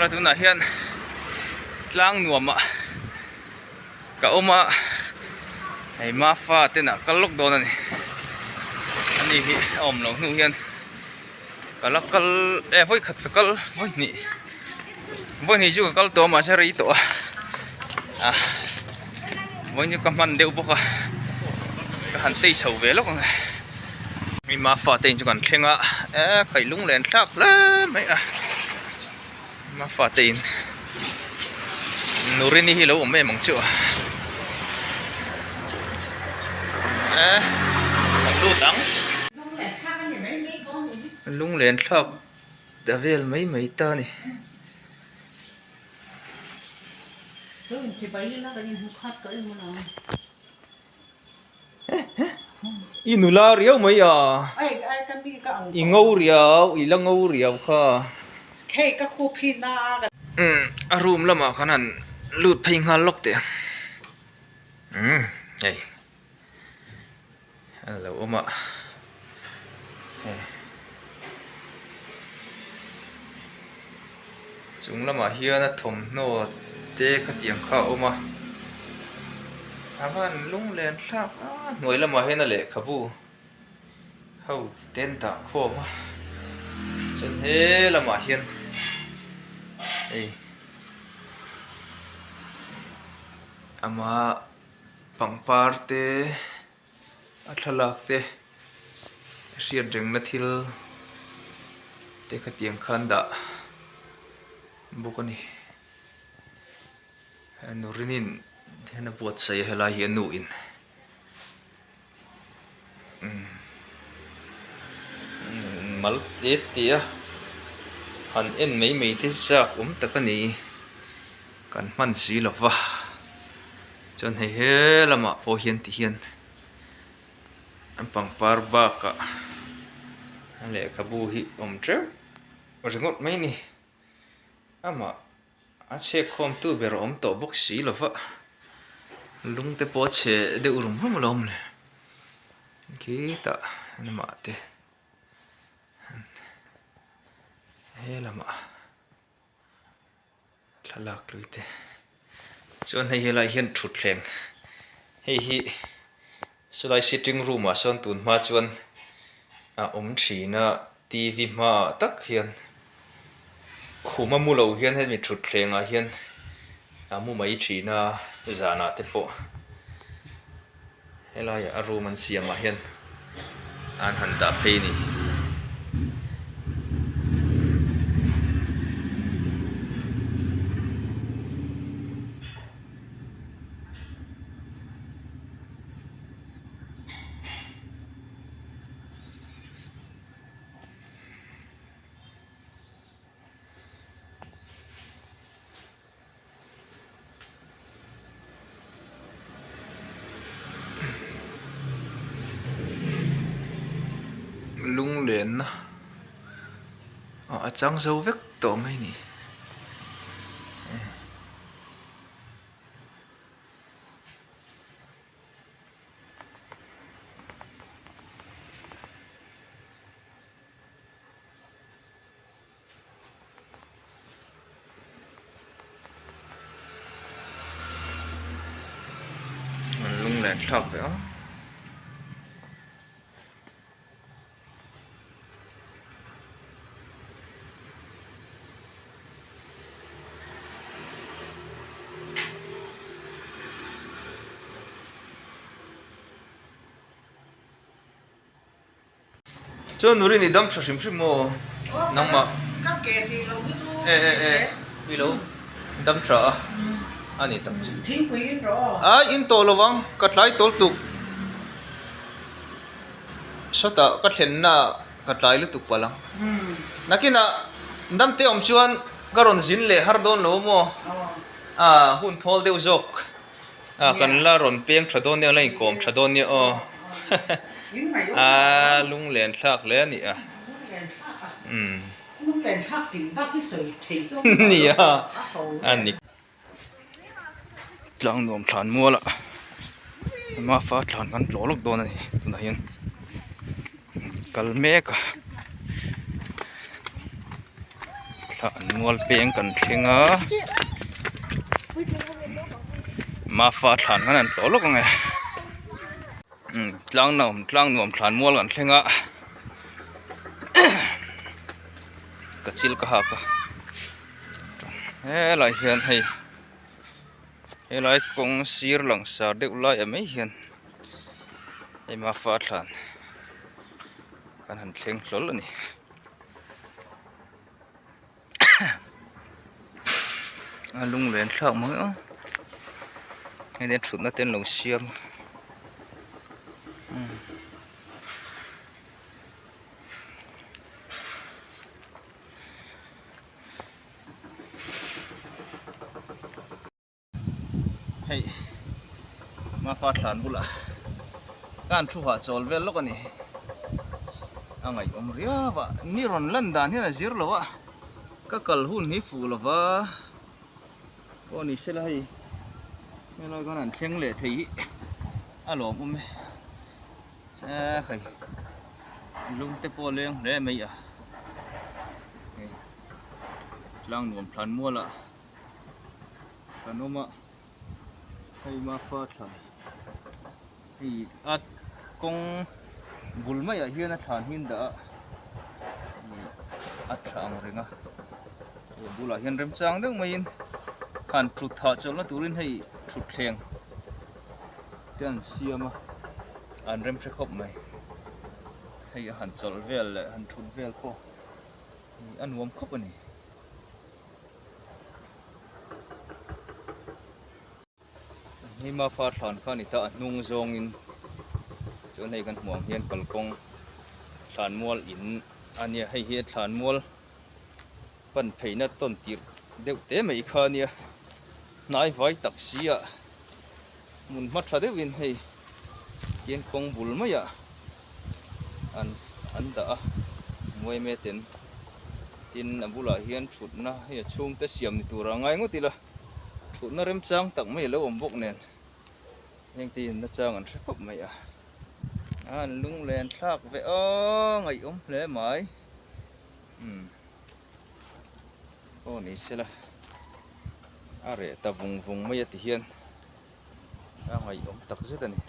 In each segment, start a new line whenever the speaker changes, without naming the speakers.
ra tu na hian tlang nuam a ka oma ai ma fa te na kal lok don ani ani hi om lo nu hian kalakal voi khat kal voi ni chu kal to ma sa ri to voi ni kam man deu boka ka han tei chho ve lok mi ma fa te chu kan thlenga khai lung len thak la mai ma fa te in nurini hi lo me mong chu lu tang lung len thak da vel mai ta ni inula riau mai i ngau riau i la ngau riau kha
khei ka khu phina
a room lama khanan lut phei ngal lok te ei hello oma chung lama hian a thom no te kha tiang kha oma awan lung len thlak noi lama hena le khabu ho ten ta kho ma chen he lama hian ei ama pangpar te athalak te riat reng na thil te kha tiang khan da bukani nurinin hena buat saya hela hi anu in mal te tia han en mei te sak takani kan man si lova chon he lama po hian ti hian an pangpar ba ka le kabu hi tre ringot mai ni ama a che khom tu ber to bok si lova lung te po che de urum lom le ki ta na ma te he lama thalak luite chon hei helai hian thut thleng hei hi solai sitting room a son tun ma chuan a thina tv ma tak hian khuma mu lo hian he mi thut thleng a hian mu mai thina zana te po helai a room an siam a hian an han da phei ni lung len na chang zo vek to mai ni lung len thak ve cho nuri ni dam chashim mo nangma
ka ke ti lo ni chu
wi lo dam cha ani tak chi
thing pui in ro
in to lowang katlai tol tuk sota ka thlen na katlai lu tuk palang nakina dam te om chuan garon zin le har don lo mo hun thol deu jok kan la ron peng thadon ne lai kom thadon ne lung len thak le ni
lung len thak ti ba ki soi thei to
ni ani tlang nom thlan mo la ma fa thlan kan tlolok don ani na hian kal me ka ถ้ามัวเปียงกันเทงอ่ะมาฟาดฐานกันนั่นโตลกไงกลางหนุ่มฐานมัวกันเทงอ่ะกระชิลกะหักเฮ้ยไรเฮียนให้ไรกงซีร์หลังสาเด็กไรไม่เฮียนไอ้มาฟาดฐานกันหันเทงหล่นนี่ลุงเล่นข้าวมั้งให้เด็ดฝึกนักเต้นลงเชียมให้มาฟาดฐานบุละการทุหาโจลเวลแล้วกันนี่อะไรเรียบะนี่รอนลันดานนี่นะจิรหรอวะก็กลหุ่นนี่ฟูหรอวะก็นี่เสร็จแล้วไม่ร้อยก็นั่นเชียงเละทีหลวงใครลุงเตปโปเลี้ยงได้ไหมอ่ะล่างหนุ่มพลันมัวละกันนุ่มอ่ะให้มาฟาดฐานให้อัดกงบุลไม่อ่ะเฮียนะฐานหินดะอัดทางเรื่องอ่ะบุลเฮียนเริ่มจางเด้งไม่ยินหันทุดถอดจนแล้วตูรินให้ทุดแข็งเตือนเสียมาอันเริ่มจะครบไหมให้หันจนเวลเลยหันทุดเวลก็อันรวมครบอันนี้นี่มาฟาดฐานข้านี่ตานุ่งจงอินจนให้กันห่วงเฮียนกลกงฐานมัวอินอันนี้ให้เฮียฐานมัวปั้นไผ่นัดต้นตีเด็กเตะไม่ข้านี่นายไว้ตักเสียมุนมัดเดวินให้เฮียนกงบุลไม่อะอันดะมวยเมเต็นตินบุลาเฮียนฉุดนะเฮียช่วงแต่เสียมในตัวร่างไงงูตีละฉุดน่าเริ่มจ้างตักไม่แล้วบกเนี่ยยังตีนน่าจ้างอันใช่ปุ๊บไม่อะลุงเล่นทากไปไงเล่ไหมโอ้นี่เสียละอะไรแต่วงไม่ยติเฮียนไงตักเสียแต่นี่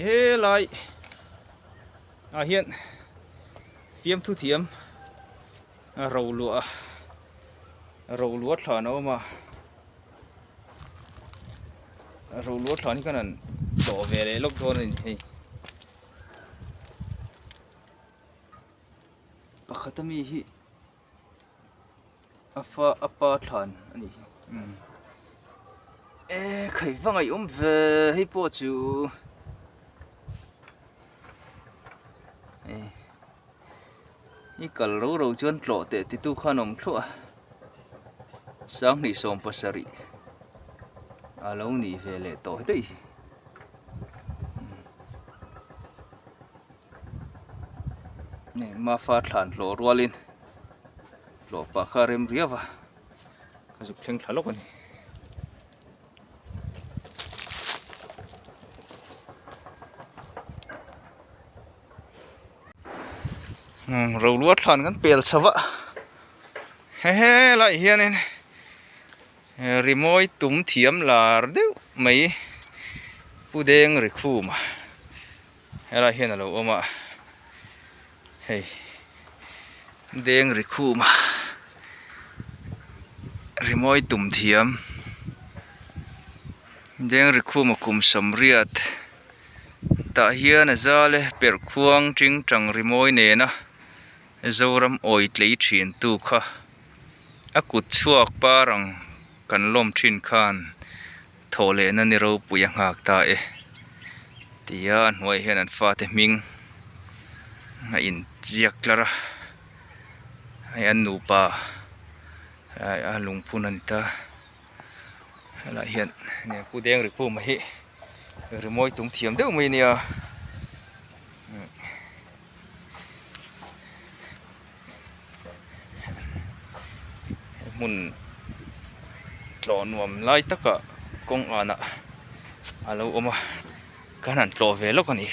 เฮ้ไรเฮียนเฟียมทุเทียมเราลัวถอนออกมาเราลัวถอนนี่ก็นั่นต่อเวลล็อกโดนนี่ปกติมีที่อัปปาถอนอันนี้ใครฟังไอ้เวให้ปวดจูนี่ก็เราจนโกรธแต่ติดตู้ขนมทั่วสังนิสมปัสริเราหนีเวลต่อได้นี่มาฟาดฐานโหลรัวลินโหลปากคาเรมเรียวะก็จะเพลงทะลุกันนี่เราลัวฐานกันเปลี่ยนสวะเฮ้ไรเฮียนี่รีโมยตุ้มเทียมลาเดียวไม่ผู้เด้งหรือคู่มาอะไรเฮียนะเราเอามาเฮ้เด้งหรือคู่มารีโมยตุ้มเทียมเด้งหรือคู่มาคุมสมเรียดตาเฮียนะจ้าเลยเปิดควงจริงจังรีโมยเนี่ยนะโจรมโอยเลยชินตุค่ะอากุดช่วงปารังกันล้มชินคานโถเลนันนี่เราปุยหักตาตียานหวยเห็นอันฟ้าเตมิงอินเจียกละระให้อันนูปาให้ลุงพูนันตาอะไรเห็นเนี่ยผู้แดงหรือผู้ไม่หรือมวยตุ้งเทียมเด้อไม่เนี่ยมุนหลอนวมไล่ตะกะกงอานะเราเอามาการนั่นโลเวลแล้วกันอีก